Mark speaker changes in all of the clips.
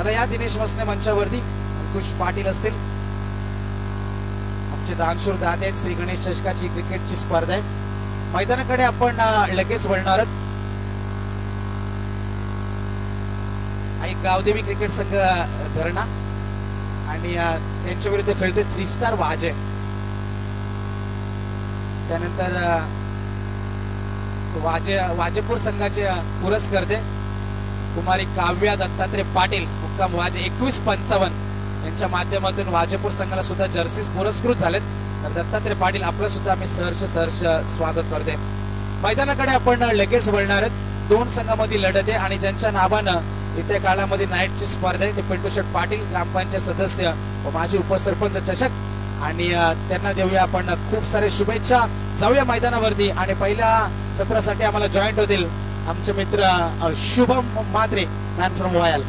Speaker 1: चला या दिनेश मसने मंचावरती, अंकुश पाटील असतील, आमचे दानशूर दादे आहेत. श्री गणेश चषकाची क्रिकेटची स्पर्धा आहे. मैदानाकडे आपण लगेच वळणार आहोत. एक गावदेवी क्रिकेट संघ धरणा आणि त्यांच्या विरुद्ध खेळते 3 स्टार वाजे. त्यानंतर वाजेपूर संघाचे पुरस्कर्ते कुमारी काव्या दत्तात्रय पाटील मुक्काम वाजे 2155 यांच्या माध्यमातून वाजेपूर संघाला सुद्धा जर्सीज पुरस्कृत झालेत. तर दत्तात्रय पाटील आपलं सुद्धा आम्ही सहर्ष स्वागत करते. मैदानाकडे आपण लगेच वळणार आहोत. 2 संघामध्ये लढत आहे आणि ज्यांच्या नावानं येत्या काळामध्ये नाईटची स्पर्धा आहे ते पिंटू पाटील, ग्रामपंचायत सदस्य व माजी उपसरपंच चषक, आणि त्यांना देऊया आपण खूप सारे शुभेच्छा. जाऊया मैदानावरती आणि पहिल्या सत्रासाठी आम्हाला जॉईंट होतील आमचे मित्र शुभम मात्रे, मॅन फ्रॉम वायल.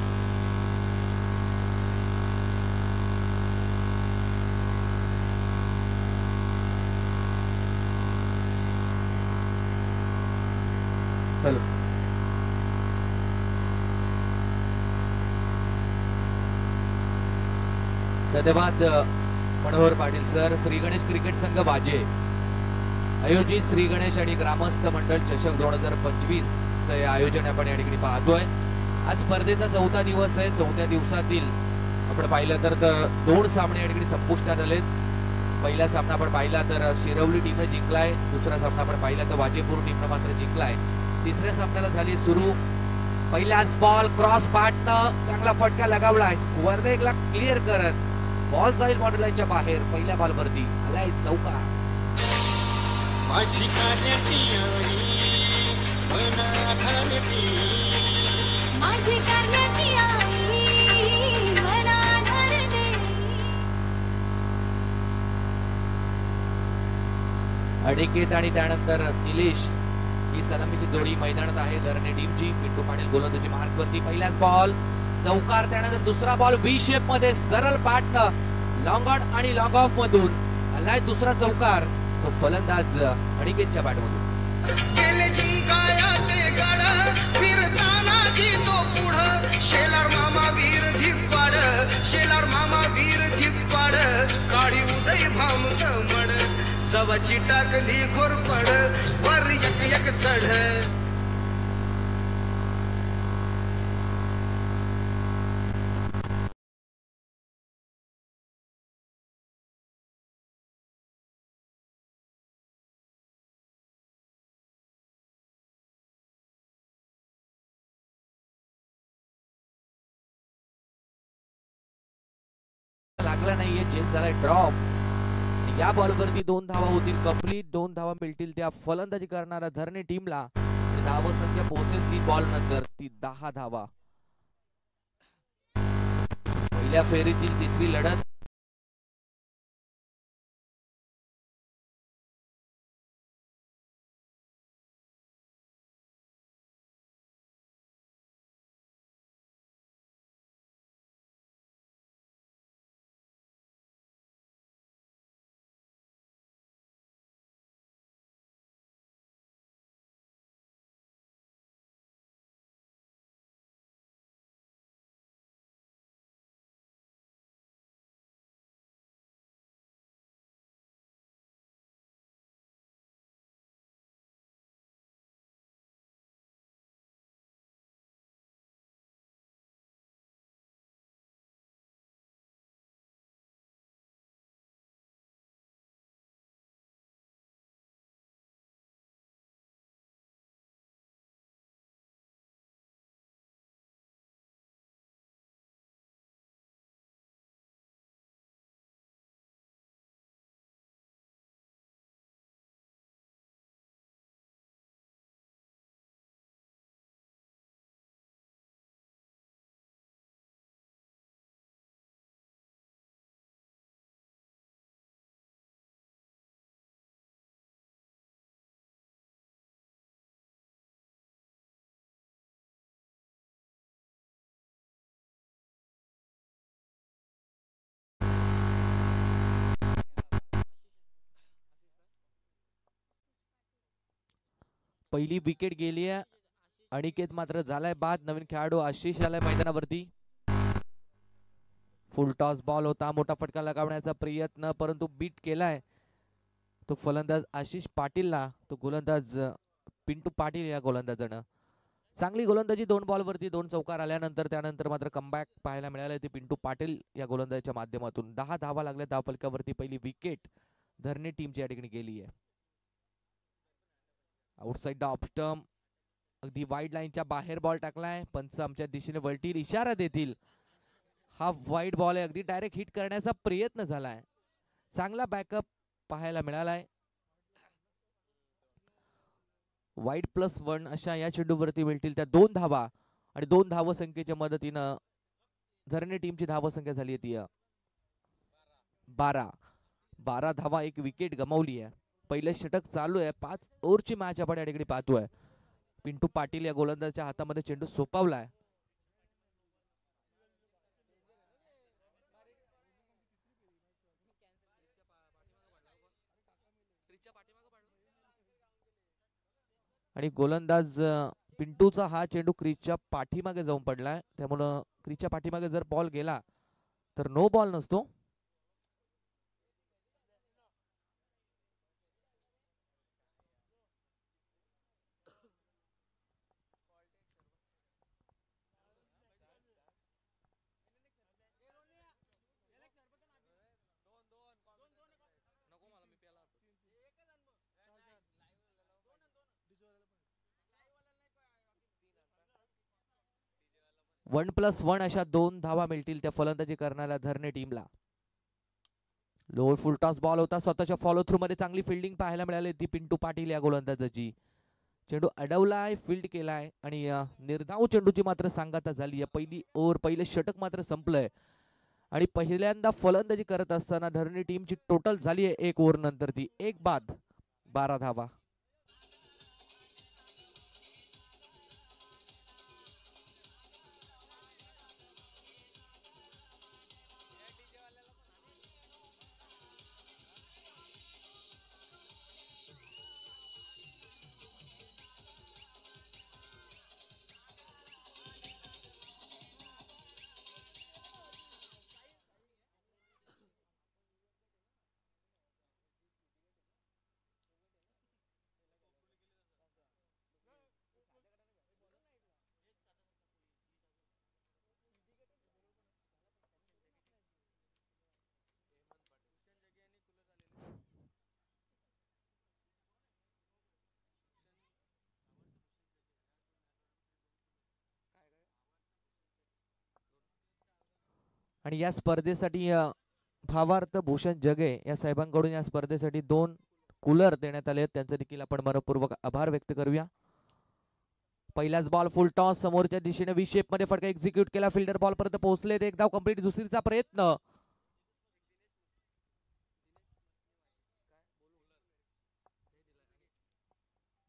Speaker 1: धन्यवाद मनोहर पाटील सर. श्री गणेश क्रिकेट संघ वाजे आयोजित श्री गणेश आणि ग्रामस्थ मंडळ चषक 2025 चे आयोजन आपण या ठिकाणी पाहतोय. आज स्पर्धेचा 4था दिवस आहे. 4थ्या दिवसातील आपण पाहिलं तर 2 सामने या ठिकाणी संपुष्टात आलेत. पहिला सामना आपण पाहिला तर शिरवली टीमने जिंकलाय. दुसरा सामना आपण पाहिला तर वाजेपूर टीमने मात्र जिंकलाय. तिसऱ्या सामन्याला झाली सुरू. पहिलाच बॉल क्रॉस पार्टनं चांगला फटका लगावलाय. स्क्वेअर लेगला क्लिअर करत बॉल जाईल बॉर्डर लाईनच्या बाहेर. पहिल्या बॉल वरती आलाय चौकार.
Speaker 2: माझी कार्याची आई मनाधारती, माझी कार्याची आई मनाधारती.
Speaker 1: अडिकेत आणि त्यानंतर निलेश ही सलामीची जोडी मैदानात आहे धरणे टीमची. पिंटू पाटील गोलंदाजी मार्क वरती. पहिलाच बॉल चौकार. त्यानंतर दुसरा बॉल व्ही शेप मध्ये सरळ पाटनं लॉंग ऑन आणि लॉंग ऑफ मधून आलाय दुसरा चौकार. तो फलंदाज अनिकेतच्या बॅट मधून
Speaker 2: गेले जिंकायाचे गड फिरताना तो पुढं. शेलार मामा वीर धिप्पाड, शेलार मामा वीर धिप्पाड. काळी उदय भामच मड, जवाची टाकली घोरपड. वर एक चढ.
Speaker 1: लागला नाहीये. चेंज झालाय ड्रॉप. या बॉल वरती 2 धावा होतील. कंप्लीट 2 धावा मिळतील त्या फलंदाजी करणाऱ्या धरणे टीमला. धावा संख्या पोहोचेल 3 बॉल नंतर ती 10 धावा. पहिल्या फेरीतील तिसरी लढत. पहिली विकेट गेली आहे. अनिकेत मात्र झालाय बाद. नवीन खेळाडू आशिष आलाय मैदानावरती.
Speaker 3: फुल टॉस बॉल होता, मोठा फटका लगावण्याचा प्रयत्न परंतु बीट केलाय तो फलंदाज आशिष पाटीलला. तो गोलंदाज पिंटू पाटील या गोलंदाजानं चांगली गोलंदाजी 2 बॉलवरती 2 चौकार आल्यानंतर त्यानंतर मात्र कमबॅक पाहायला मिळाले ते पिंटू पाटील या गोलंदाजाच्या माध्यमातून. 10 धावा लागल्या धावफलकावरती. पहिली विकेट धरणे टीमची या ठिकाणी गेली आहे. आउटसाइड ऑफ स्टंप अगदी वाईड लाईनच्या बाहेर बॉल टाकलाय. पंच आमच्या दिशेने वळतील, इशारा देतील. हा वाईड बॉल आहे, अगदी डायरेक्ट हिट करण्याचा प्रयत्न झालाय. चांगला बॅकअप पाहायला मिळालाय. वाईड +1 अशा या चेंडूवरती मिळतील त्या 2 धावा आणि 2 धावसंख्येच्या मदतीनं धरणे टीमची धावसंख्या झाली ती 12 धावा, 1 विकेट गमावली आहे. पहिलं षटक चालू आहे. 5 ओव्हरची मॅच आपण या ठिकाणी पाहतोय. पिंटू पाटील या गोलंदाजाच्या हातामध्ये चेंडू सोपवलाय. आणि गोलंदाज पिंटूचा हा चेंडू क्रीजच्या पाठीमागे जाऊन पडलाय. त्यामुळं क्रीजच्या पाठीमागे जर बॉल गेला तर नो बॉल नसतो. +1 अशा 2 धावा मिळतील त्या फलंदाजी करणाऱ्या धरणे टीमला. लोअर फुल टॉस बॉल होता. स्वतःच्या फॉलो थ्रू मध्ये चांगली फिल्डिंग पाहायला मिळाली ती पिंटू पाटील या गोलंदाजाची. चेंडू अडवलाय, फील्ड केलाय आणि निर्धाव चेंडूची मात्र सांगता झाली. पहिली ओव्हर, पहिले षटक मात्र संपलंय आणि पहिल्यांदा फलंदाजी करत असताना धरणी टीमची टोटल झाली आहे 1 ओव्हर नंतर ती 1 बाद 12 धावा. आणि या स्पर्धेसाठी भावार्थ भूषण जगे या साहेबांकडून या स्पर्धेसाठी 2 कूलर देण्यात आले. त्यांचे देखील आपण मनपूर्वक आभार व्यक्त करूया. पहिलाच बॉल फुल टॉस समोरच्या दिशेने व्ही शेप मध्ये फटका एक्झिक्यूट केला. फिल्डर बॉल पर्यंत पोहोचले. एक धाव कंप्लीट. दुसरीचा प्रयत्न.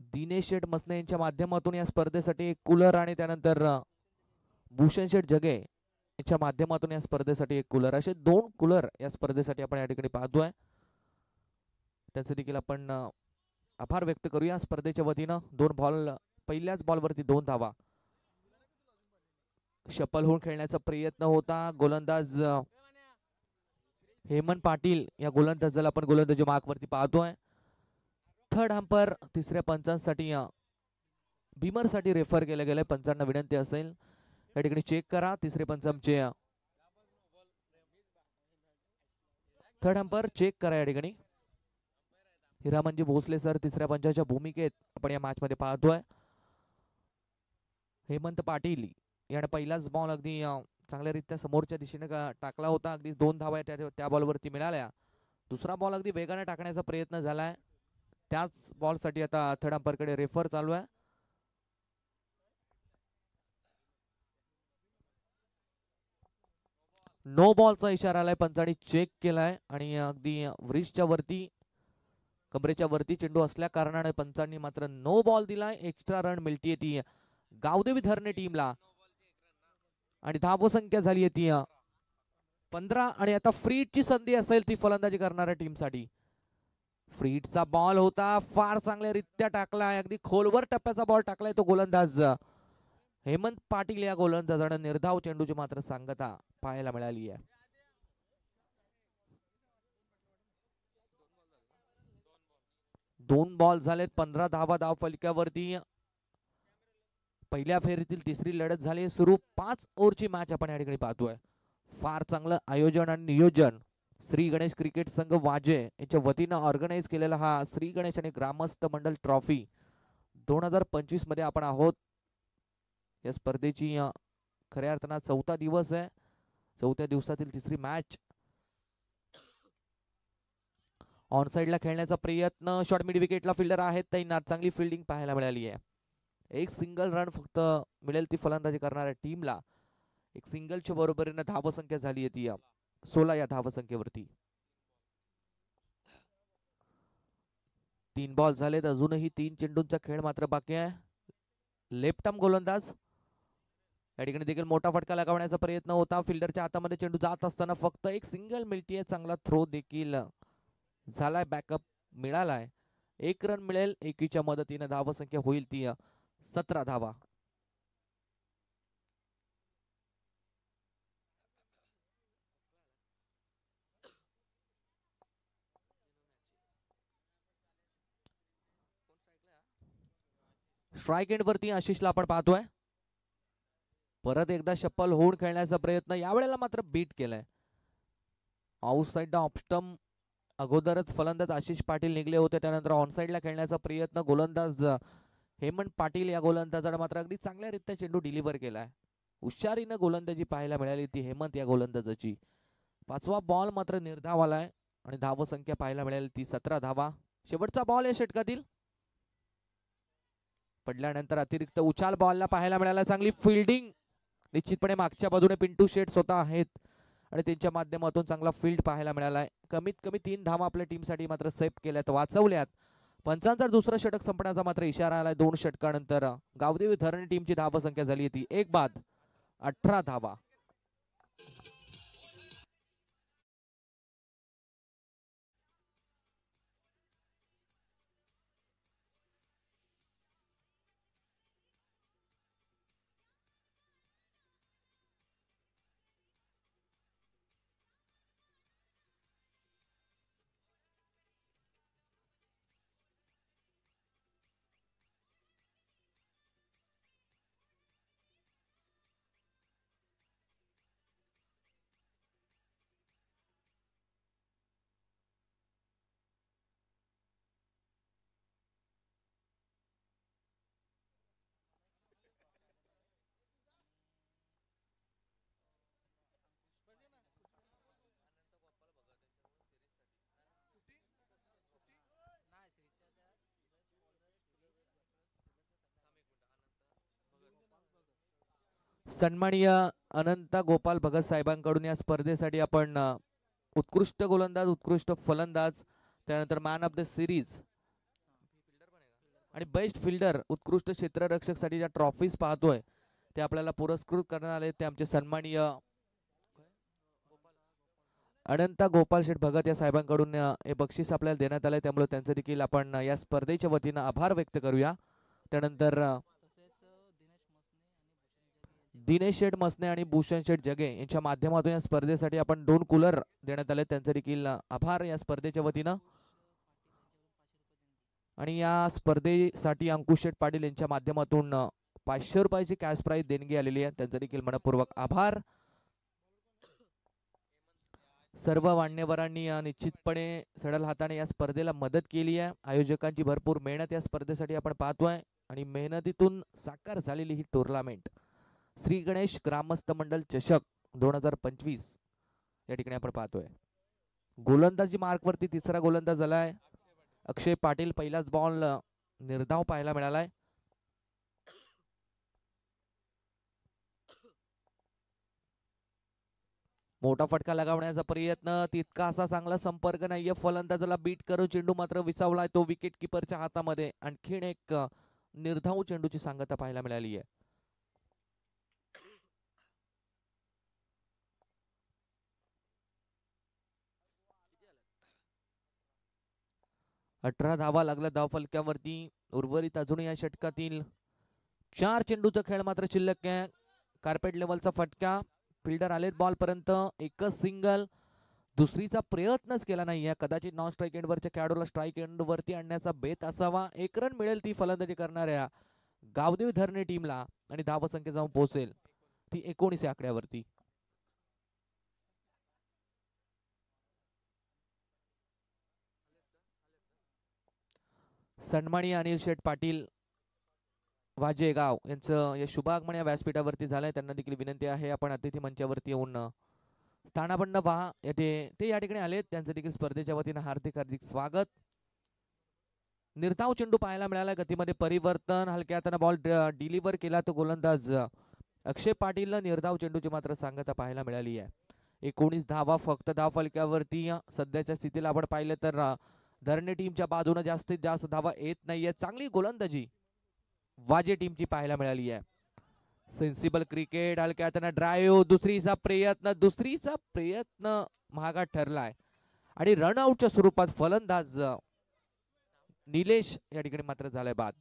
Speaker 3: दिनेश शेठ मसने यांच्या माध्यमातून या स्पर्धेसाठी 1 कूलर आणि त्यानंतर भूषण शेठ जगे यांच्या माध्यमातून या स्पर्धेसाठी 1 कूलर, असे 2 कूलर या स्पर्धेसाठी आपण या ठिकाणी पाहतोय. त्यांचे देखील आपण आभार व्यक्त करूया स्पर्धेच्या वतीनं. 2 बॉल, पहिल्याच बॉलवरती 2 धावा. शपल होऊन खेळण्याचा प्रयत्न होता. गोलंदाज हेमंत पाटील या गोलंदाजाला आपण गोलंदाजी मार्कवरती पाहतोय. थर्ड हंपर तिसऱ्या पंचांसाठी बीमर साठी रेफर केलं गेलंय. पंचांना विनंती असेल या ठिकाणी चेक करा. तिसरे पंच आमचे थर्ड हंपर चेक करा या ठिकाणी. हिरामनजी भोसले सर तिसऱ्या पंचाच्या भूमिकेत आपण या मॅच मध्ये पाहतोय. हेमंत पाटील याने पहिलाच बॉल अगदी चांगल्यारीत्या समोरच्या दिशेने टाकला होता. अगदी 2 धावा त्या बॉलवरती मिळाल्या. दुसरा बॉल अगदी वेगाने टाकण्याचा प्रयत्न झालाय. त्याच बॉलसाठी आता थर्ड अंपायरकडे रेफर चालू आहे. नो बॉलचा इशारा आलाय. पंचांनी चेक केलाय आणि अगदी व्रिस्टच्या वरती, कमरेच्या वरती चेंडू असल्या कारणाने पंचांनी मात्र नो बॉल दिलाय. एक्स्ट्रा रन मिळतीये ती गावदेवी धरणे टीमला आणि धावसंख्या झाली आहे ती 15. आणि आता फ्रीटची संधी असेल ती फलंदाजी करणाऱ्या टीमसाठी. फ्रीटचा बॉल होता, फार चांगल्यारीत्या टाकलाय. अगदी खोलवर टप्प्याचा बॉल टाकलाय तो गोलंदाज हेमंत पाटील या गोलंदाजाने. निर्धाव चेंडूची मात्र सांगता पाहायला मिळाली आहे. 2 बॉल झालेत, 15 धावा धाव फलकावरती. पहिल्या फेरीतील तिसरी लढत झाली सुरू. 5 ओव्हरची मॅच आपण या ठिकाणी पाहतोय. फार चांगलं आयोजन आणि नियोजन श्री गणेश क्रिकेट संघ वाजे यांच्या वतीनं ऑर्गनाईज केलेला हा श्री गणेश आणि ग्रामस्थ मंडल ट्रॉफी 2025 मध्ये आपण आहोत. या स्पर्धेची खऱ्या अर्थानं 4था दिवस आहे. 4थ्या दिवसातील तिसरी मॅच. ऑन साइडला खेळण्याचा प्रयत्न. शॉर्ट मिड विकेटला फिल्डर आहेत तैनात. चांगली फिल्डिंग पाहायला मिळाली आहे. एक सिंगल रन फक्त मिळेल ती फलंदाजी करणाऱ्या टीमला. एक सिंगलच्या बरोबरीने धावसंख्या झाली आहे ती 16 या धावसंख्येवरती. 3 बॉल झालेत. अजूनही 3 चेंडूंचा खेळ मात्र बाकी आहे. लेफ्ट आर्म गोलंदाज या ठिकाणी देखील मोठा फटका लगावण्याचा प्रयत्न होता. फिल्डरच्या हातामध्ये चेंडू जात असताना फक्त एक सिंगल मिळतीये. चांगला थ्रो देखील झालाय. बॅकअप मिळालाय. 1 रन मिळेल. एकीच्या मदतीने धावसंख्या होईल ती 17 धावा. स्ट्राइक एंड वरती आशिषला आपण पाहतोय. परत एकदा शप्पल होऊन खेळण्याचा प्रयत्न. यावेळेला मात्र बीट केलाय. आउट साइड ऑफ स्टंप अगोदरच फलंदाज आशिष पाटील निघले होते. त्यानंतर ऑन साइडला खेळण्याचा प्रयत्न. गोलंदाज हेमंत पाटील या गोलंदाजाने मात्र अगदी चांगल्यारीत्या चेंडू डिलिव्हर केलाय. हुशारीनं गोलंदाजी पाहायला मिळाली ती हेमंत या गोलंदाजाची. 5वा बॉल मात्र निर्धाव आलाय आणि धावसंख्या पाहायला मिळाली ती 17 धावा. शेवटचा बॉल या षटकातील पडल्यानंतर अतिरिक्त उछाल बॉलला पाहायला मिळाला. चांगली फिल्डिंग. निश्चितपणे मागच्या बाजूने पिंटू शेट स्वतः आहेत आणि त्यांच्या माध्यमातून चांगला फील्ड पाहायला मिळालाय. कमीत कमी 3 धावा आपल्या टीमसाठी मात्र सेव्ह केल्यात, वाचवल्यात. पंचांचा दुसरं षटक संपण्याचा मात्र इशारा आलाय. 2 षटकानंतर गावदेवी धरण टीमची धावसंख्या झाली ती 1 बाद 18 धावा. सन्माननीय अनंता गोपाल भगत साहेबांकडून या स्पर्धेसाठी आपण उत्कृष्ट गोलंदाज, उत्कृष्ट फलंदाज, त्यानंतर मॅन ऑफ द सिरीज आणि बेस्ट फिल्डर, उत्कृष्ट क्षेत्ररक्षक साठी ज्या ट्रॉफीज पाहतोय ते आपल्याला पुरस्कृत करण्यात आले. ते आमचे सन्माननीय अनंता गोपाल शेठ भगत या साहेबांकडून हे बक्षीस आपल्याला देण्यात आले. त्यामुळे त्यांचे देखील आपण या स्पर्धेच्या वतीनं आभार व्यक्त करूया. त्यानंतर दिनेश शेठ मसने आणि भूषण शेठ जगे यांच्या माध्यमातून या स्पर्धेसाठी आपण 2 कूलर देण्यात आले. त्यांचे देखील आभार या स्पर्धेच्या वतीनं. आणि या स्पर्धेसाठी अंकुश शेठ पाटील यांच्या माध्यमातून 500 रुपयाची कॅश प्राइज देणगी आलेली आहे. त्यांचे देखील मनपूर्वक आभार. सर्व मान्यवरांनी निश्चितपणे सडल हाताने या स्पर्धेला मदत केली आहे. आयोजकांची भरपूर मेहनत या स्पर्धेसाठी आपण पाहतोय आणि मेहनतीतून साकार झालेली ही टुर्नामेंट श्री गणेश ग्रामस्थ मंडल चषक 2025 या ठिकाणी आपण पाहतोय. गोलंदाजी मार्क वरती तिसरा गोलंदाज झालाय अक्षय पाटील. पहिलाच बॉल निर्धाव पाहायला मिळालाय. मोठा फटका लगावण्याचा प्रयत्न. तितका असा चांगला संपर्क नाहीये. फलंदाजाला बीट करून चेंडू मात्र विसावलाय तो विकेट किपरच्या हातामध्ये. आणखीन एक निर्धाव चेंडूची सांगता पाहायला मिळाली आहे. 18 धावा लागला धाव फलकावरती. उर्वरित अजून या षटकातील 4 चेंडूचा खेळ मात्र शिल्लक आहे. कार्पेट लेवलचा फटका. फिल्डर आलेत बॉल पर्यंत. एकच सिंगल. दुसरीचा प्रयत्नच केला नाहीये. कदाचित नॉन स्ट्राईक एंडवरच्या खेळाडूला स्ट्राईक एंडवरती आणण्याचा बेत असावा. 1 रन मिळेल ती फलंदाजी करणाऱ्या गावदेवी धरणे टीमला आणि धावसंख्या जाऊन पोहोचेल ती 19 या आकड्यावरती. सन्माननीय अनिल शेठ पाटील वाजेगाव यांचं या शुभागमन या व्यासपीठावरती झालंय. त्यांना देखील विनंती आहे आपण अतिथी मंचावरती येऊन स्थानापन्न पहा. ते या ठिकाणी आलेत. त्यांचं देखील स्पर्धेच्या वतीनं हार्दिक हार्दिक स्वागत. निर्धाव चेंडू पाहायला मिळाला. गतीमध्ये परिवर्तन. हलक्या हाताने बॉल डिलिव्हर केला तो गोलंदाज अक्षय पाटीलला निर्धाव चेंडूची मात्र सांगता पाहायला मिळाली आहे. 19 धावा फक्त धाव फलकावरती. सध्याच्या स्थितीला आपण पाहिलं तर धरणे टीमच्या बाजूने जास्तीत जास्त धावा येत नाहीये. चांगली गोलंदाजी वाजे टीमची पाहायला मिळाली आहे. Sensible cricket. हलक्या हाताने ड्राईव्ह. दुसरीचा प्रयत्न महागा ठरलाय आणि रनआउटच्या स्वरूपात फलंदाज निलेश या ठिकाणी मात्र झालाय बाद.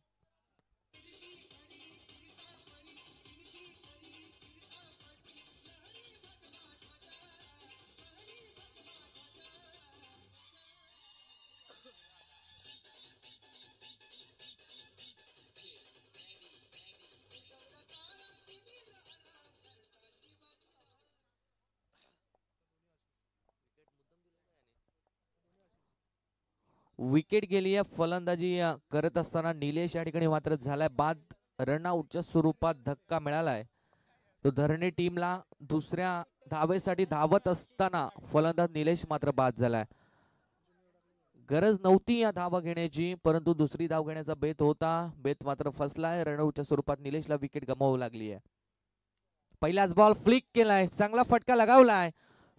Speaker 3: विकेट गेली आहे. फलंदाजी करत असताना निलेश या ठिकाणी मात्र झालाय बाद. रनआउटच्या स्वरूपात धक्का मिळालाय तो धरणे टीमला. दुसऱ्या धावेसाठी धावत असताना फलंदाज निलेश मात्र बाद झालाय. गरज नव्हती या धावा घेण्याची, परंतु दुसरी धाव घेण्याचा बेत होता. बेत मात्र फसलाय. रनआउटच्या स्वरूपात निलेशला विकेट गमावू लागली आहे. पहिलाच बॉल फ्लिक केलाय. चांगला फटका लगावलाय.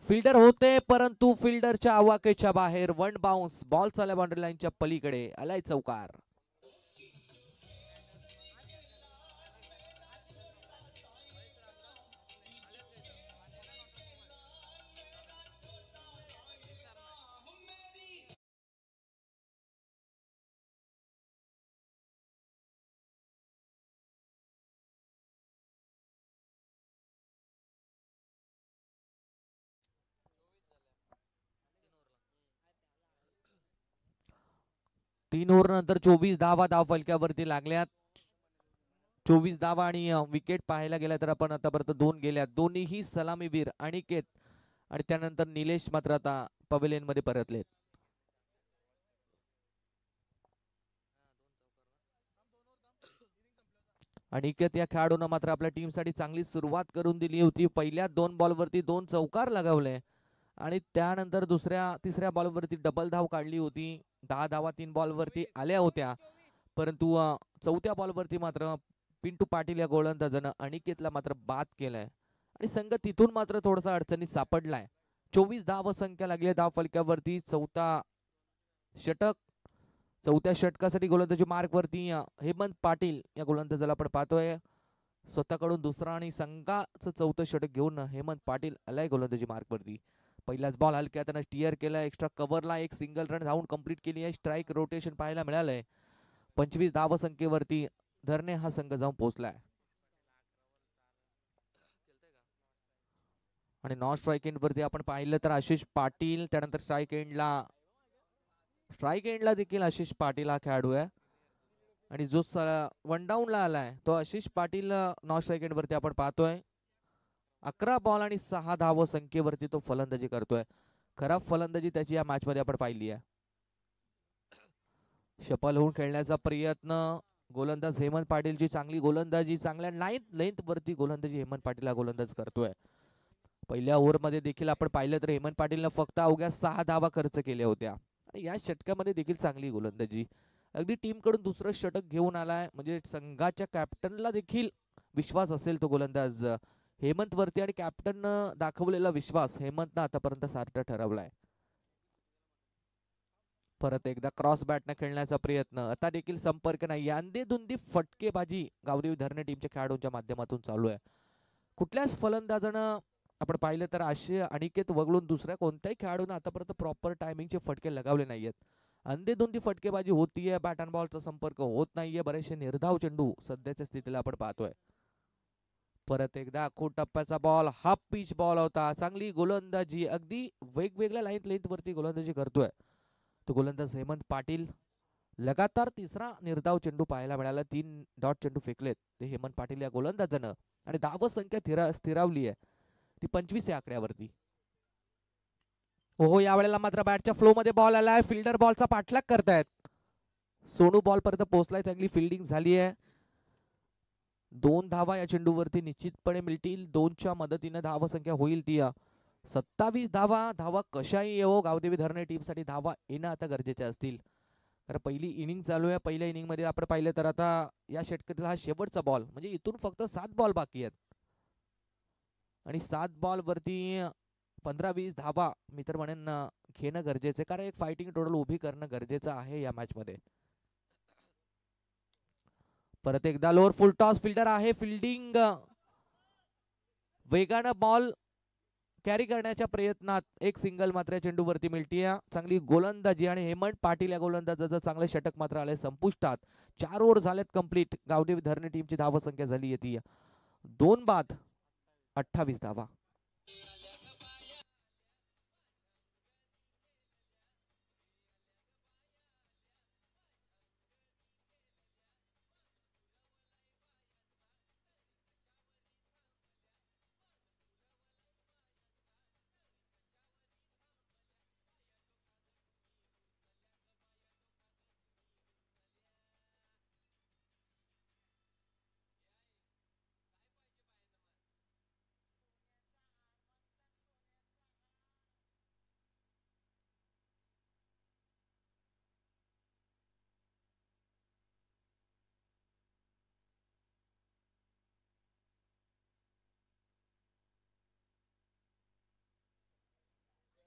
Speaker 3: फिल्डर होते परंतु फिल्डरच्या आवाक्याच्या बाहेर. One bounce. बॉल चालला बाउंड्री लाईनच्या पलीकडे. आलाय चौकार. तीन ओव्हर नंतर 24 धावा धाव फलक्यावरती लागल्यात. 24 धावा आणि विकेट पाहायला गेला तर आपण आतापर्यंत 2 गेल्यात. दोन्हीही सलामीवीर अनिकेत आणि त्यानंतर निलेश मात्र आता पवेलियन मध्ये परतलेत. अनिकेत या खेळाडूनं मात्र आपल्या टीमसाठी चांगली सुरुवात करून दिली होती. पहिल्या 2 बॉलवरती 2 चौकार लगावले आणि त्यानंतर तिसऱ्या बॉलवरती डबल धाव काढली होती. 10 धावा 3 बॉलवरती आल्या होत्या, परंतु चौथ्या बॉलवरती मात्र पिंटू पाटील या गोलंदाजानं अनिकेतला मात्र बाद केलाय आणि संघ तिथून मात्र थोडासा अडचणीत सापडलाय. 24 धाव संख्या लागली धाव फलकावरती. चौथ्या षटकासाठी गोलंदाजी मार्क वरती हेमंत पाटील या गोलंदाजाला आपण पाहतोय. स्वतःकडून दुसरा आणि संघाचं 4थं षटक घेऊन हेमंत पाटील आलाय गोलंदाजी मार्क वरती. पहिलाच बॉल हलक्या हाताने स्टिअर केला. एक्स्ट्रा कव्हरला एक सिंगल रन धावून कंप्लीट केली आहे. स्ट्राईक रोटेशन पाहायला मिळालंय. 25 धाव संख्येवरती धरणे हा संघ जाऊन पोहोचलाय आणि नॉन स्ट्राईक एंड वरती आपण पाहिलं तर आशिष पाटील. त्यानंतर स्ट्राईक एंडला देखील आशिष पाटील हा खेळाडू आहे आणि जो वन डाऊनला आलाय तो Ashish Patil non strike end वरती आपण पाहतोय. 11 बॉल आणि 6 धाव संख्येवरती तो फलंदाजी करतोय. खराब फलंदाजी त्याची या मॅच मध्ये आपण पाहिली आहे. शफल होऊन खेळण्याचा प्रयत्न. गोलंदाज हेमंत पाटीलची चांगली गोलंदाजी. चांगल्या लेंथ वरती गोलंदाजी हेमंत पाटील हा गोलंदाज करतोय. पहिल्या ओव्हर मध्ये देखील आपण पाहिलं तर हेमंत पाटीलनं फक्त अवघ्या 6 धावा खर्च केल्या होत्या आणि या षटकामध्ये देखील चांगली गोलंदाजी. अगदी टीम कडून दुसरं षटक घेऊन आलाय म्हणजे संघाच्या कॅप्टनला देखील विश्वास असेल तो गोलंदाज हेमंत वरती आणि कॅप्टन दाखवलेला विश्वास हेमंतनं आतापर्यंत सार्थ ठरवलाय. परत एकदा क्रॉस बॅटने खेळण्याचा प्रयत्न. आता देखील संपर्क नाही. अंधेधुंदी फटकेबाजी गावदेवी धरणे टीमच्या खेळाडूंच्या माध्यमातून चालू आहे. कुठल्याच फलंदाजानं आपण पाहिलं तर अनिकेत वगळून दुसऱ्या कोणत्याही खेळाडूने आतापर्यंत प्रॉपर टायमिंगचे फटके लगावले नाहीयेत. अंधेधुंदी फटकेबाजी होतीये. बॅट अँड बॉलचा संपर्क होत नाहीये. बरेचसे निर्धाव चेंडू सध्याच्या स्थितीला आपण पाहतोय. परत एकदा खूप टप्प्याचा बॉल, हाफ पिच बॉल होता. चांगली गोलंदाजी, अगदी वेगवेगळ्या लेंथ वरती गोलंदाजी करतोय तो गोलंदाज हेमंत पाटील. लगातार तिसरा निर्धाव चेंडू पाहायला मिळाला. 3 डॉट चेंडू फेकलेत ते हेमंत पाटील या गोलंदाजानं आणि धाव संख्या स्थिरावली आहे ती 25 या आकड्यावरती. हो यावेळेला मात्र बॅटच्या फ्लो मध्ये बॉल आलाय. फिल्डर बॉलचा पाठलाग करतायत. सोनू बॉल पर्यंत पोहोचलाय. चांगली फिल्डिंग झाली आहे. 2 धावा या चेंडूवरती निश्चितपणे मिळतील. 2च्या मदतीने धाव संख्या होईल ती 27 धावा. धावा कशाही येवो गावदेवी धरणे टीम साठी धावा येणं आता गरजेचे असतील. कारण पहिली इनिंग चालू आहे. पहिल्या इनिंग मध्ये आपण पाहिलं तर आता या षटकातील हा शेवटचा बॉल, म्हणजे इथून फक्त 7 बॉल बाकी आहेत आणि 7 बॉल वरती 15-20 धावा मी तर म्हणेन घेणं गरजेचं आहे. कारण एक फायटिंग टोटल उभी करणं गरजेचं आहे या मॅच मध्ये. परत एकदा लोअर फुल टॉस फिल्डर आहे. फिल्डिंग वेगानं बॉल कॅरी करण्याच्या प्रयत्नात एक सिंगल मात्र चेंडूवरती मिळतीये. चांगली गोलंदाजी आणि हेमंत पाटील या गोलंदाजाचं चांगलं षटक मात्र आले संपुष्टात. 4 ओव्हर झालेत कंप्लीट. गावदेवी धरणे टीमची धाव संख्या झाली येते 2 बाद 28 धावा.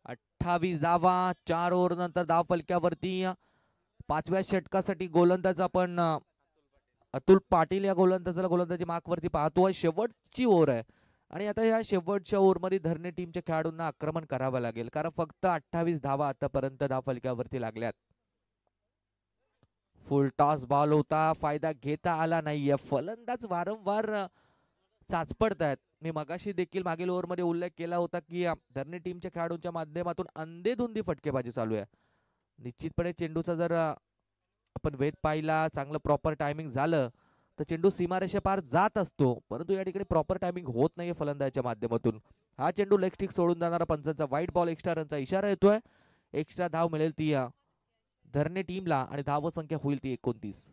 Speaker 3: अठ्ठावीस धावा 4 ओव्हर नंतर धाव फलक्यावरती. 5व्या षटकासाठी गोलंदाज आपण अतुल पाटील या गोलंदाजाला गोलंदाजी मार्कवरती पाहतोय. शेवटची ओव्हर आहे आणि आता या शेवटच्या ओव्हरमध्ये धरणे टीमच्या खेळाडूंना आक्रमण करावं लागेल. कारण फक्त 28 धावा आतापर्यंत धाव फलक्यावरती लागल्यात. फुल टॉस बॉल होता. फायदा घेता आला नाहीये. फलंदाज वारंवार चाचपडतायत. मी मगाशी देखील मागील ओव्हर मध्ये उल्लेख केला होता की धरणे टीमच्या खेळाडूंच्या माध्यमातून अंधेधुंदी फटकेबाजी चालू आहे. निश्चितपणे चेंडूचा जर आपण वेध पाहिला, चांगलं प्रॉपर टायमिंग झालं तर चेंडू सीमारेषे पार जात असतो. परंतु या ठिकाणी प्रॉपर टायमिंग होत नाहीये फलंदाजाच्या माध्यमातून. हा चेंडू लेग स्टिक सोडून जाणारा पंचांचा वाईट बॉल. एक्स्ट्रा रनचा इशारा येतोय. एक्स्ट्रा धाव मिळेल ती धरणे टीमला आणि धाव संख्या होईल ती 29.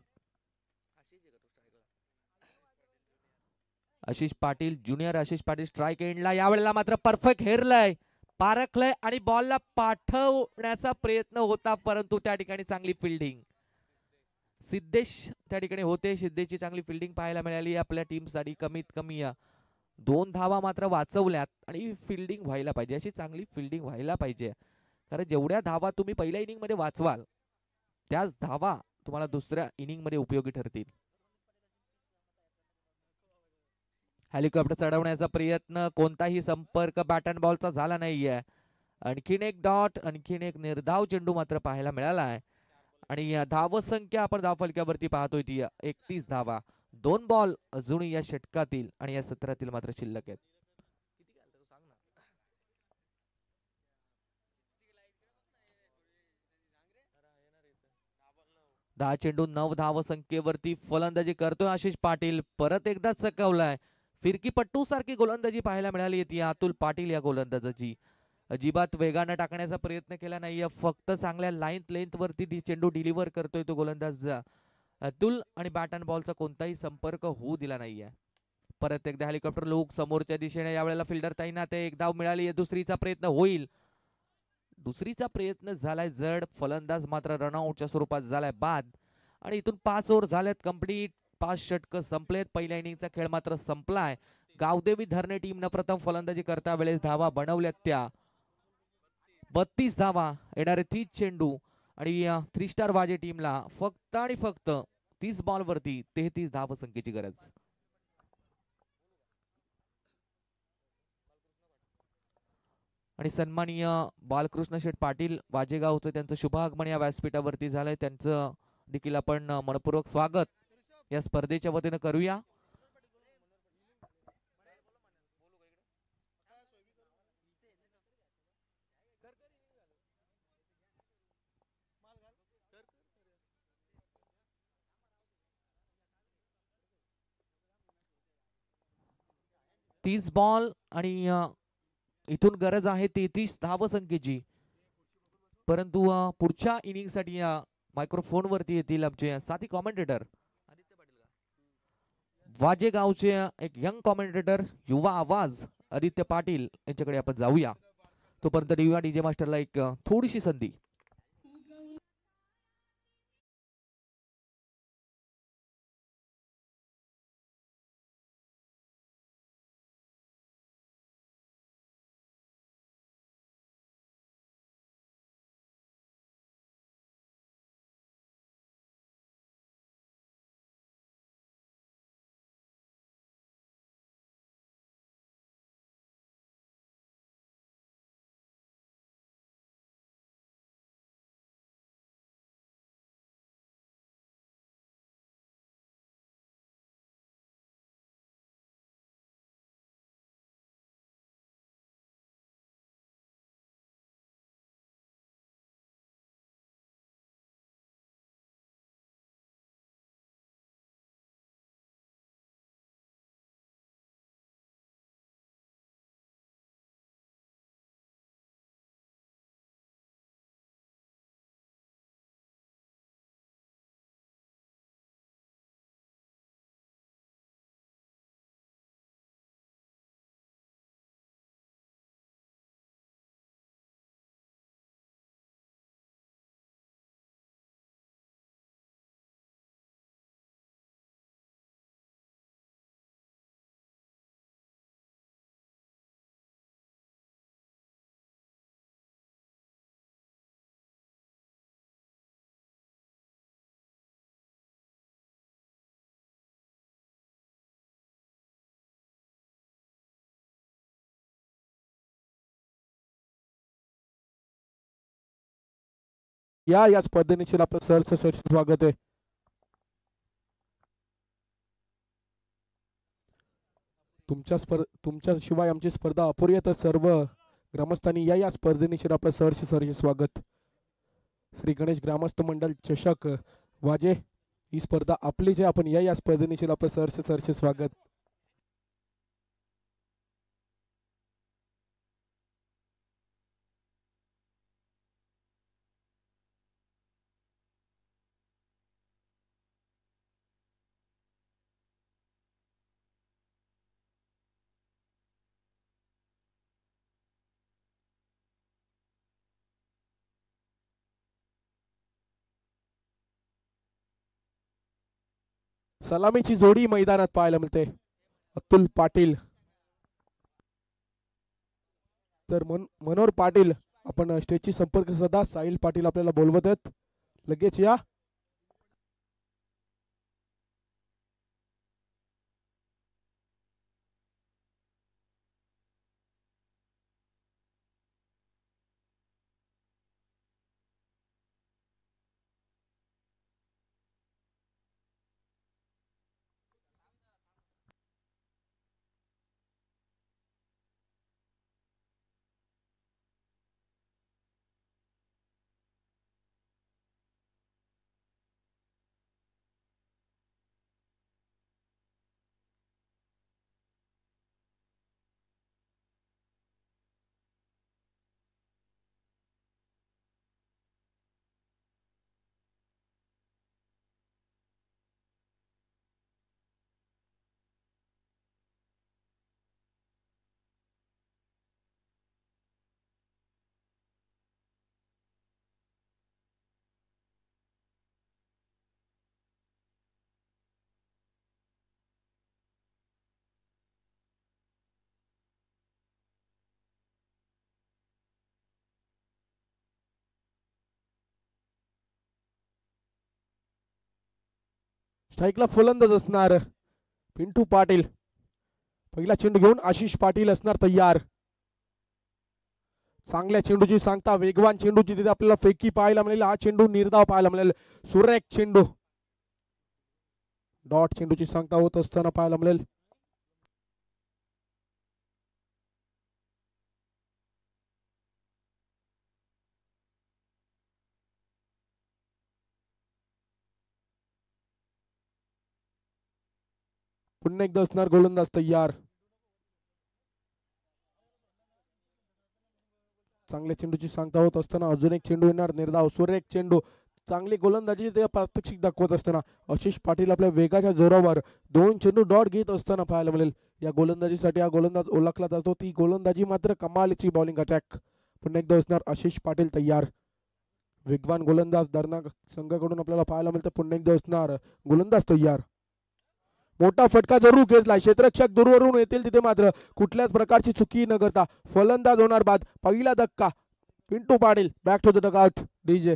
Speaker 3: आशिष पाटील ज्युनियर, आशिष पाटील स्ट्राइक एंडला. यावेळेला मात्र परफेक्ट हेरलंय, पारखलंय आणि बॉलला पाठवण्याचा प्रयत्न होता परंतु त्या ठिकाणी चांगली फिल्डिंग. सिद्धेश त्या ठिकाणी होते. सिद्धेशची चांगली फिल्डिंग पाहायला मिळाली. आपल्या टीम साठी कमीत कमी 2 धावा मात्र वाचवल्यात आणि फिल्डिंग व्हायला पाहिजे. अशी चांगली फिल्डिंग व्हायला पाहिजे. कारण जेवढ्या धावा तुम्ही पहिल्या इनिंग मध्ये वाचवाल त्याच धावा तुम्हाला दुसऱ्या इनिंग मध्ये उपयोगी ठरतील. हेलिकॉप्टर चढवण्याचा प्रयत्न, कोणताही संपर्क बॅट अँड बॉलचा झाला नाहीये. आणखीन एक डॉट, आणखीन एक निर्धाव चेंडू मात्र पाहायला मिळाला आहे आणि धाव संख्या आपण धाव फलक्यावरती पाहतोय ती 31 धावा. 2 बॉल अजून या षटकातील आणि या सत्रातील मात्र शिल्लक आहेत. 10 चेंडू 9 धाव संख्येवरती फलंदाजी करतोय आशिष पाटील. परत एकदा चकवलाय. फिरकीपट्टू सारखी गोलंदाजी पाहायला मिळाली ती अतुल पाटील या गोलंदाजाची. अजिबात वेगाने टाकण्याचा प्रयत्न केला नाहीये. फक्त चांगल्या लेंथ वरती चेंडू डिलिव्हर करतोय तो गोलंदाज अतुल आणि बॅट अँड बॉलचा कोणताही संपर्क होऊ दिला नाहीये. परत एकदा हेलिकॉप्टर लुक समोरच्या दिशेने. यावेळेला फिल्डर तैनात आहे. एक धाव मिळाली. दुसरीचा प्रयत्न होईल. दुसरीचा प्रयत्न झालाय जड. फलंदाज मात्र रनआउटच्या स्वरूपात झालाय बाद आणि इथून 5 ओव्हर झालेत कंप्लीट. 5 षटक संपलेत. पहिल्या इनिंगचा खेळ मात्र संपलाय. गावदेवी धरणे टीमनं प्रथम फलंदाजी करता वेळेस धावा बनवल्यात त्या 32 धावा. येणारे 30 चेंडू आणि 3 स्टार वाजे टीमला फक्त आणि फक्त 30 बॉल वरती 33 धाव संख्येची गरज. आणि सन्माननीय बालकृष्ण शेठ पाटील वाजेगावचं त्यांचं शुभागमन या व्यासपीठावरती झालंय. त्यांचं देखील आपण मनपूर्वक स्वागत या स्पर्धेच्या वतीने करूया. 30 बॉल आणि इथून गरज आहे 33 धावसंख्येची, परंतु पुढच्या इनिंग साठी मायक्रोफोन वरती येतील आमचे साथी कॉमेंटेटर वाजे गावचे एक यंग कॉमेंटेटर, युवा आवाज आदित्य पाटील यांच्याकडे आपण जाऊया. तोपर्यंत डीजे मास्टरला एक थोडीशी संधी.
Speaker 4: या स्पर्धेनिशी आपलं सहर्ष स्वागत आहे. तुमच्याशिवाय आमची स्पर्धा अपुरी आहे, तर सर्व ग्रामस्थांनी या स्पर्धेनिशी आपलं सहर्ष स्वागत. श्री गणेश ग्रामस्थ मंडल चषक वाजे ही स्पर्धा आपलीच आहे. आपण या स्पर्धेनिशी आपलं सहर्ष स्वागत. सलामीची जोडी मैदानात पाहायला मिळते. अतुल पाटील तर मनोहर पाटील, आपण स्टेजची संपर्क साधा. साहिल पाटील आपल्याला बोलवत आहेत, लगेच या. स्ट्राईकला फलंदाज असणार पिंटू पाटील. पहिला चेंडू घेऊन आशिष पाटील असणार तयार. चांगल्या चेंडूची सांगता, वेगवान चेंडूची तिथे आपल्याला फेकी पाहायला मिळेल. हा चेंडू निर्धाव पाहायला मिळेल. सुरेख चेंडू, डॉट चेंडूची सांगता होत असताना पाहायला मिळेल. पुन्हा एकदा असणार गोलंदाज तयार. चांगल्या चेंडूची सांगता होत असताना अजून एक चेंडू येणार निर्धाव. सुरेख चेंडू, चांगली गोलंदाजी ते प्रात्यक्षिक दाखवत असताना आशिष पाटील आपल्या वेगाच्या जोरावर 2 चेंडू डॉट घेत असताना पाहायला मिळेल. या गोलंदाजीसाठी हा गोलंदाज ओळखला जातो. ती गोलंदाजी मात्र कमालीची बॉलिंग अटॅक. पुन्हा एकदा असणार आशिष पाटील तयार. वेगवान गोलंदाज दरना संघाकडून आपल्याला पाहायला मिळतं. पुन्हा एकदा असणार गोलंदाज तयार. मोठा फटका जरूर खेचला. क्षेत्ररक्षक दूरवरून येतील तिथे मात्र कुठल्याच प्रकारची चुकी न करता फलंदाज होणार बाद. पहिला धक्का Pintu Patil back to the dugout. DJ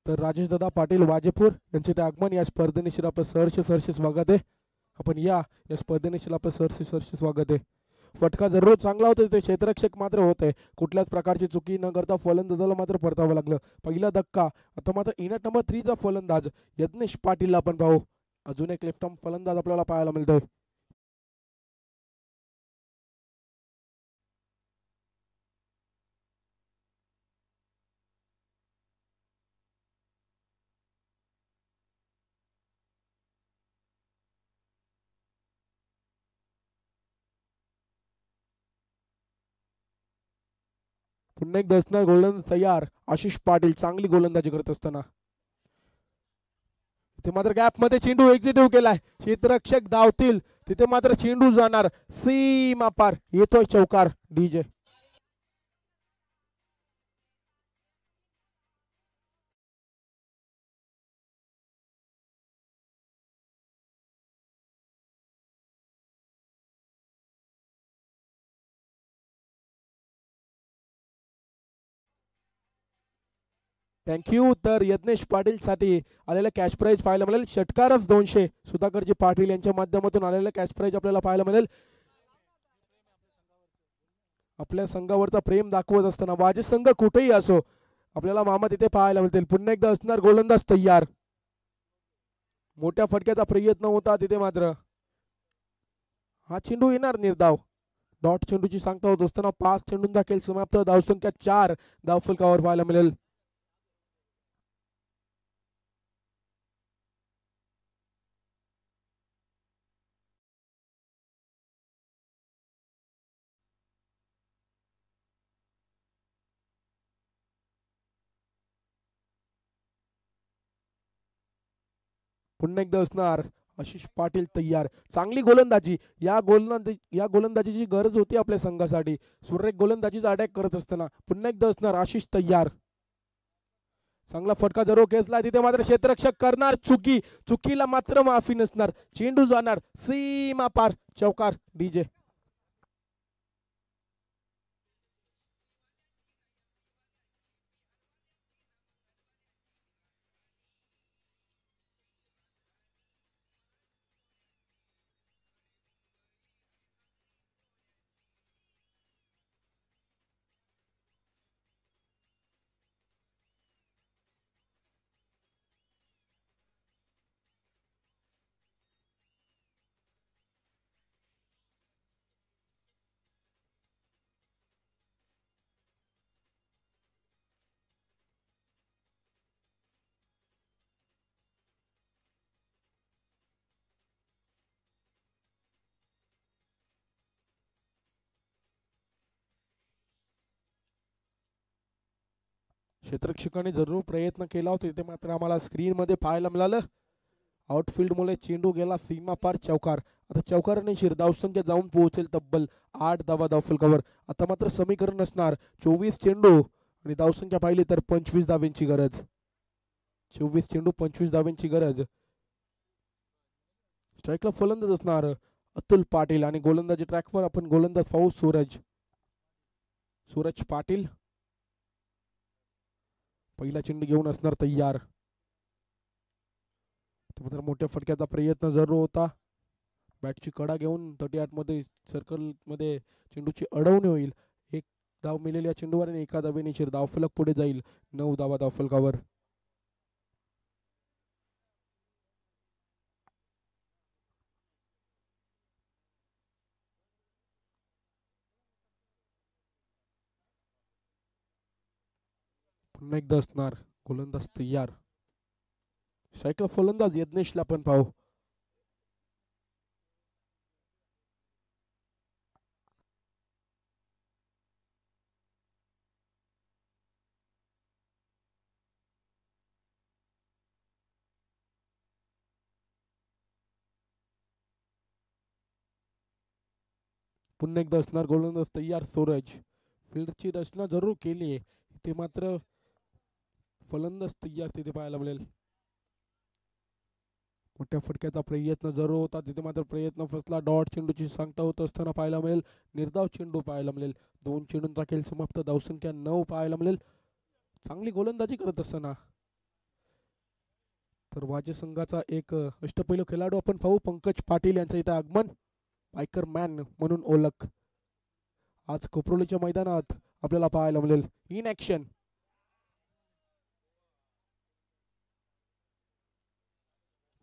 Speaker 4: तर राजेश दादा पाटील वाजेपूर यांचे ते आगमन या स्पर्धेनिशील आपलं सहर्ष स्वागत आहे. आपण या स्पर्धेनिशील आपलं सहर्ष स्वागत आहे. फटका जरूर चांगला होता ते क्षेत्ररक्षक मात्र होते. कुठल्याच प्रकारची चुकी न करता फलंदाजाला मात्र परतावं लागलं. पहिला धक्का. आता मात्र इनट नंबर 3 चा फलंदाज यज्ञेश पाटील आपण पाहू. अजून एक लेफ्ट आर्म फलंदाज आपल्याला पाहायला मिळतोय. पुन्हा एक दसणार गोलंदाज तयार. आशिष पाटील चांगली गोलंदाजी करत असताना तिथे मात्र गॅप मध्ये चेंडू एक्झिक्यूट केलाय. क्षेत्ररक्षक धावतील तिथे मात्र चेंडू जाणार सीमा पार. येतोय चौकार. DJ thank you. तर यज्ञेश पाटील साठी आलेला कॅश प्राइज पाहायला मिळेल. षटकारच 200 सुधाकरजी पाटील यांच्या माध्यमातून आलेला कॅश प्राइज आपल्याला पाहायला मिळेल. आपल्या संघावरचा प्रेम दाखवत असताना वाजे संघ कुठेही असो आपल्याला मामा तिथे पाहायला मिळतील. पुन्हा एकदा असणार गोलंदाज तयार. मोठ्या फटक्याचा प्रयत्न होता तिथे मात्र हा चेंडू येणार निर्धाव. डॉट चेंडूची सांगता होत असताना 5 चेंडूंचा खेळ समाप्त. धावसंख्या 4. धावफलकावर पाहायला मिळेल. पुन्हा एकदा असणार आशिष पाटील तयार. चांगली गोलंदाजी. या गोलंदाजीची गरज होती आपल्या संघासाठी. सुरेख गोलंदाजीचा अटॅक करत असताना पुन्हा एकदा असणार आशिष तयार. चांगला फटका जरूर खेचला. तिथे मात्र क्षेत्ररक्षक करणार चुकी. चुकीला मात्र माफी नसणार. चेंडू जाणार सीमा पार. चौकार. डीजे क्षेत्ररक्षकाने जरूर प्रयत्न केला होता. तिथे मात्र आम्हाला स्क्रीन मध्ये पाहायला मिळालं आउटफील्ड मुळे चेंडू गेला सीमा पार. चौकार. आता चौकाराने धावसंख्या जाऊन पोहोचेल तब्बल 8 धावा धावफलकावर. आता मात्र समीकरण असणार 24 चेंडू आणि धावसंख्या पाहिली तर 25 धाव्यांची गरज. 24 चेंडू 25 धाव्यांची गरज. स्ट्राईकला फलंदाज असणार अतुल पाटील आणि गोलंदाजी ट्रॅकवर आपण गोलंदाज पाहू सूरज पाटील. पहिला चेंडू घेऊन असणार तयार. मोठ्या फटक्याचा प्रयत्न जरूर होता. बॅटची कडा घेऊन 38 मध्ये सर्कल मध्ये चेंडूची अडवणी होईल. 1 धाव मिळेल या चेंडूवर आणि 1 धावेने धावफलक पुढे जाईल. 9 धावा धावफलकावर. पुन्हा एकदा असणार गोलंदाज तयार. स्ट्रायकर फलंदाज यज्ञेशला पण पाहू. पुन्हा एकदा असणार गोलंदाज तयार सूरज. फील्डची रचना जरूर केली आहे इथे, मात्र फलंदाज तयार तिथे पाहायला मिळेल. मोठ्या फटक्याचा प्रयत्न जरूर होता तिथे, मात्र प्रयत्न फसला. डॉट चेंडूची सांगता होत असताना पाहायला मिळेल. निर्धाव चेंडू पाहायला मिळेल. 2 चेंडूंचा खेळ समाप्त. धावसंख्या 9 पाहायला मिळेल. चांगली गोलंदाजी करत असताना तर वाजे संघाचा एक अष्टपैलू खेळाडू आपण पाहू. पंकज पाटील यांचं इथे आगमन. बायकर मॅन म्हणून ओळख आज कोपरोलीच्या मैदानात आपल्याला पाहायला मिळेल. In action.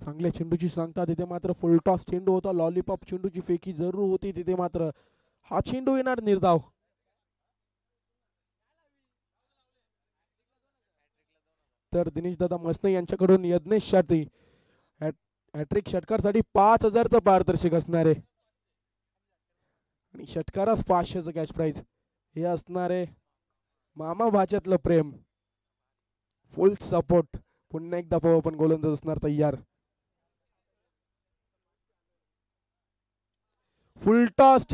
Speaker 4: चांगल्या चेंडूची सांगता तिथे, मात्र फुलटॉस चेंडू होता. लॉलीपॉप चेंडूची फेकी जरूर होती तिथे, मात्र हा चेंडू येणार निर्धाव. तर दिनेश दादा मसने यांच्याकडून यज्ञेश साठी हॅट्रिक षटकारसाठी 5000चं पारदर्शक असणार आहे आणि षटकारास 500चं कॅश प्राइज. हे असणार आहे मामा भाच्यातलं प्रेम. फुल सपोर्ट. पुन्हा एकदा पाहू आपण गोलंदाज असणार तयार. फुलटॉस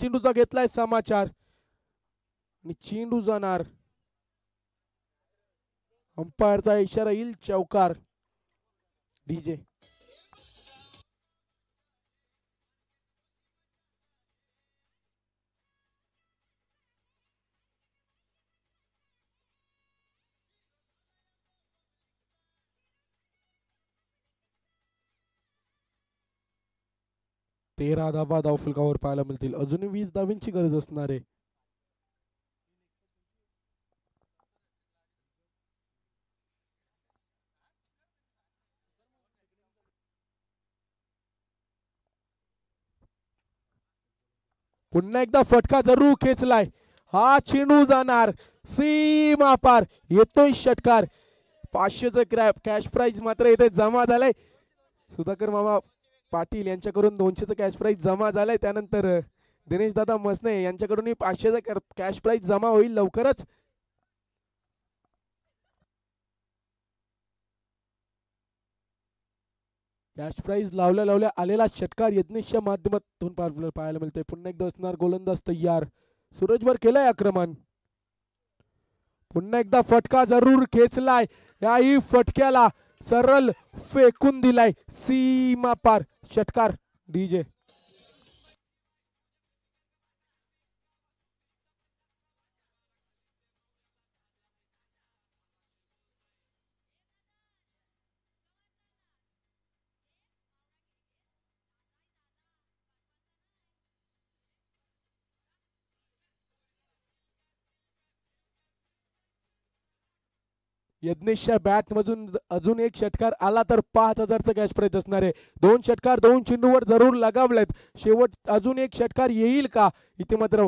Speaker 4: चेंडूचा घेतलाय समाचार आणि चेंडू जाणार. अंपायरचा इशारा येईल. चौकार. डीजे. तेरा धावा धावफलकावर पाहायला मिळतील. अजूनही 20 धावांची गरज असणार आहे. पुन्हा एकदा फटका जरूर खेचलाय. हा चेंडू जाणार सीमा पार. येतोय षटकार. 500चं कॅश प्राइज मात्र इथे जमा झालाय. सुधाकर मामा पाटील यांच्याकडून 200चं कॅश प्राइज जमा झालाय. त्यानंतर दिनेश दादा मसने यांच्याकडून 500चं कॅश प्राइज जमा होईल लवकरच. कॅश प्राइज लावल्या आलेला षटकार यज्ञेशच्या माध्यमातून पाहायला मिळतोय. पुन्हा एकदा असणार गोलंदाज तयार. सूरजवर केलंय आक्रमण. पुन्हा एकदा फटका जरूर खेचलाय. याही फटक्याला सरळ फेकून दिलाय सीमा पार. षटकार. डीजे. यज्ञेशच्या बॅट मधून अजून एक षटकार आला तर 5000चं कॅश प्राइज असणार आहे. 2 षटकार 2 चेंडूवर जरूर लगावलेत. शेवट अजून एक षटकार येईल का? इथे मात्र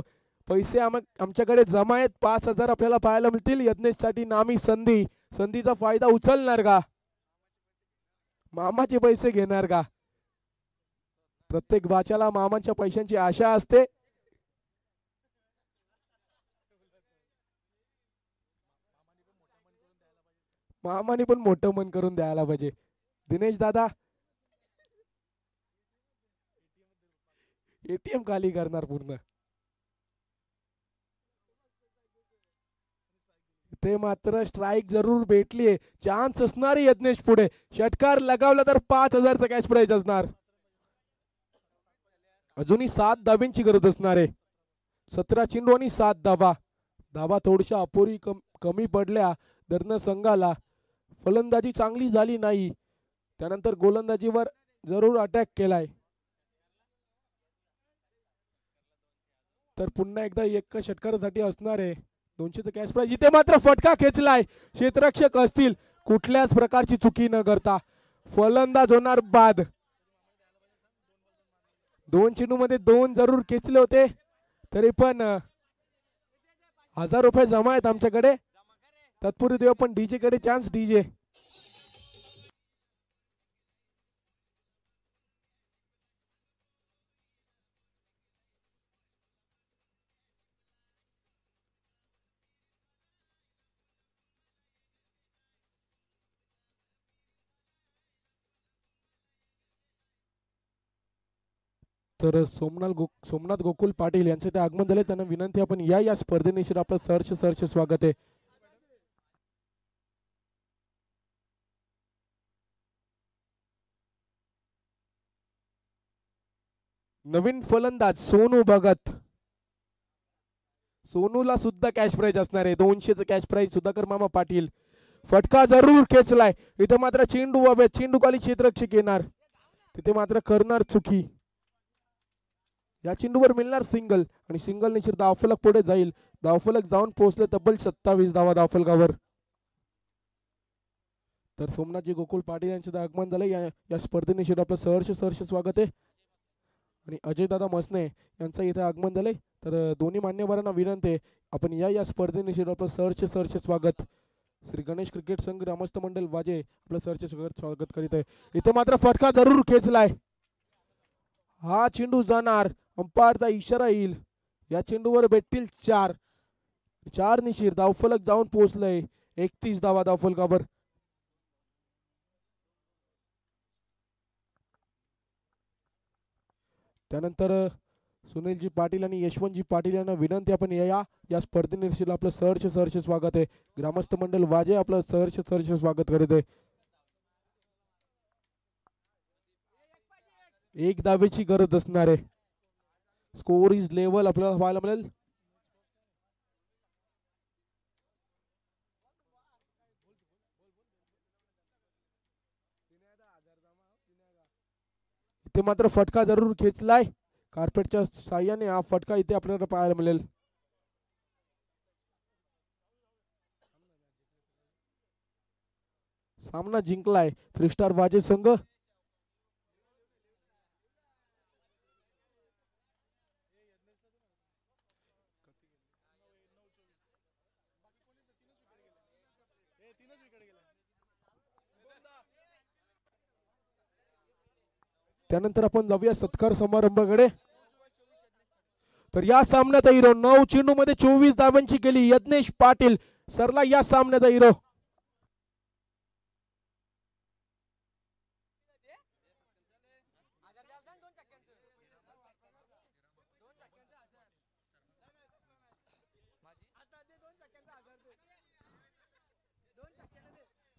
Speaker 4: पैसे आमच्याकडे जमा आहेत. 5000 आपल्याला पाहायला मिळतील. यज्ञेशसाठी नामी संधी. संधीचा फायदा उचलणार का? मामाचे पैसे घेणार का? प्रत्येक बाच्याला मामाच्या पैशांची आशा असते. मामाने पण मोठं मन करून द्यायला पाहिजे. दिनेश दादा एटीएम खाली करणार पूर्ण. ते मात्र स्ट्राईक जरूर भेटलीये. चान्स असणार यज्ञेश पुढे. षटकार लगावला तर 5000चं कॅश प्राइज असणार. अजूनही 7 धाब्यांची गरज असणार आहे. 17 चेंडू आणि 7 धावा. धावा थोड्याशा अपुरी कमी पडल्या धरण संघाला. फलंदाजी चांगली झाली नाही. त्यानंतर गोलंदाजीवर जरूर अटॅक केलाय. तर पुन्हा एकदा एक षटकारासाठी असणार आहे 200चं कॅश प्राइज. इथे मात्र फटका खेचलाय. क्षेत्ररक्षक असतील. कुठल्याच प्रकारची चुकी न करता फलंदाज होणार बाद. 2 चेंडू मध्ये 2 जरूर खेचले होते. तरी पण 1000 रुपये जमा आहेत आमच्याकडे. तत्पूर्वी देऊ आपण डीजे कडे चान्स. डीजे तर सोमनाथ गोकुल पाटील यांचे ते आगमन झाले. त्यांना विनंती आपण या स्पर्धेनिशी आपलं सहर्ष स्वागत आहे. नवीन फलंदाज सोनू भगत. सोनूला सुद्धा कॅश प्राइज असणार आहे. 200चं कॅश प्राइज. सुधाकर मामा पाटील फटका जरूर खेचलाय. इथे मात्र चेंडू हवेत. चेंडू खाली क्षेत्ररक्षक येणार. तिथे मात्र करणार चुकी. या चेंडूवर मिळणार सिंगल आणि सिंगल निश्चित धावफलक पुढे जाईल. धावफलक जाऊन पोहोचले तब्बल 27 धावा धावफलकावर. तर सोमनाथजी गोकुल पाटील यांचे आगमन झाले. या स्पर्धेनिशी आपलं सहर्ष स्वागत आहे. आणि अजयदादा मसने यांचं इथे आगमन झाले. तर दोन्ही मान्यवरांना विनंती आहे आपण या स्पर्धेनिशी आपलं सहर्ष स्वागत. श्री गणेश क्रिकेट संघ ग्रामस्थ मंडळ वाजे आपलं सहर्ष स्वागत करीत आहे. इथे मात्र फटका जरूर खेचलाय. हा चेंडू जाणार. अंपायरचा इशारा येईल. या चेंडूवर भेटतील 4 निशीर. धावफलक जाऊन पोहोचलंय 31 धावा धावफलकावर. त्यानंतर सुनीलजी पाटील आणि यशवंतजी पाटील यांना विनंती आपण या स्पर्धेनिशी आपलं सहर्ष स्वागत आहे. ग्रामस्थ मंडळ वाजे आपलं सहर्ष स्वागत करीत आहे. 1 धावेची गरज असणार आहे. स्कोर इज लेवल आपल्याला पाहायला मिळेल. इथे मात्र फटका जरूर खेचलाय. कार्पेटच्या साह्याने हा फटका इथे आपल्याला पाहायला मिळेल. सामना जिंकलाय थ्री स्टार वाजे संघ. त्यानंतर आपण जाऊया सत्कार समारंभाकडे. तर या सामन्याचा हिरो 9 चेंडू मध्ये 24 धावांची केली यज्ञेश पाटील सरला या सामन्याचा हिरो.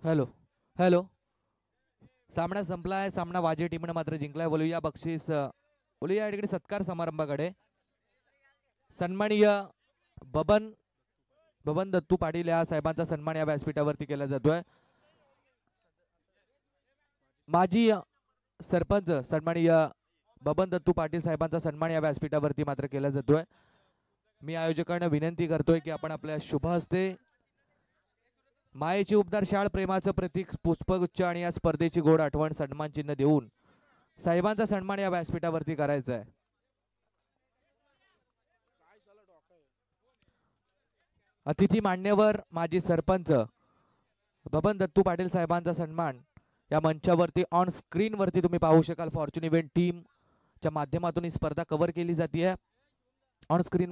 Speaker 3: हॅलो सामना संपलाय. सामना वाजे टीमने मात्र जिंकलाय. बोलूया बक्षीस. बोलूया या ठिकाणी सत्कार समारंभाकडे. सन्माननीय बबन दत्तू पाटील या साहेबांचा सन्मान या व्यासपीठावरती केला जातोय. माजी सरपंच सन्माननीय बबन दत्तू पाटील साहेबांचा सन्मान या व्यासपीठावरती मात्र केला जातोय. मी आयोजकांना विनंती करतोय की आपण आपल्या शुभ हस्ते मायेची उपदार शाळ प्रेमाचं प्रतीक पुष्पगुच्छ आणि या स्पर्धेची गोड आठवण सन्मान चिन्ह देऊन साहेबांचा सन्मान या व्यासपीठावरती करायचा आहे. अतिथी मान्यवर माजी सरपंच बबन दत्तू पाटील साहेबांचा सन्मान या मंचावरती ऑन स्क्रीन वरती तुम्ही पाहू शकाल. फॉर्च्यून इव्हेंट टीम च्या माध्यमातून ही स्पर्धा कव्हर केली जाते. On screen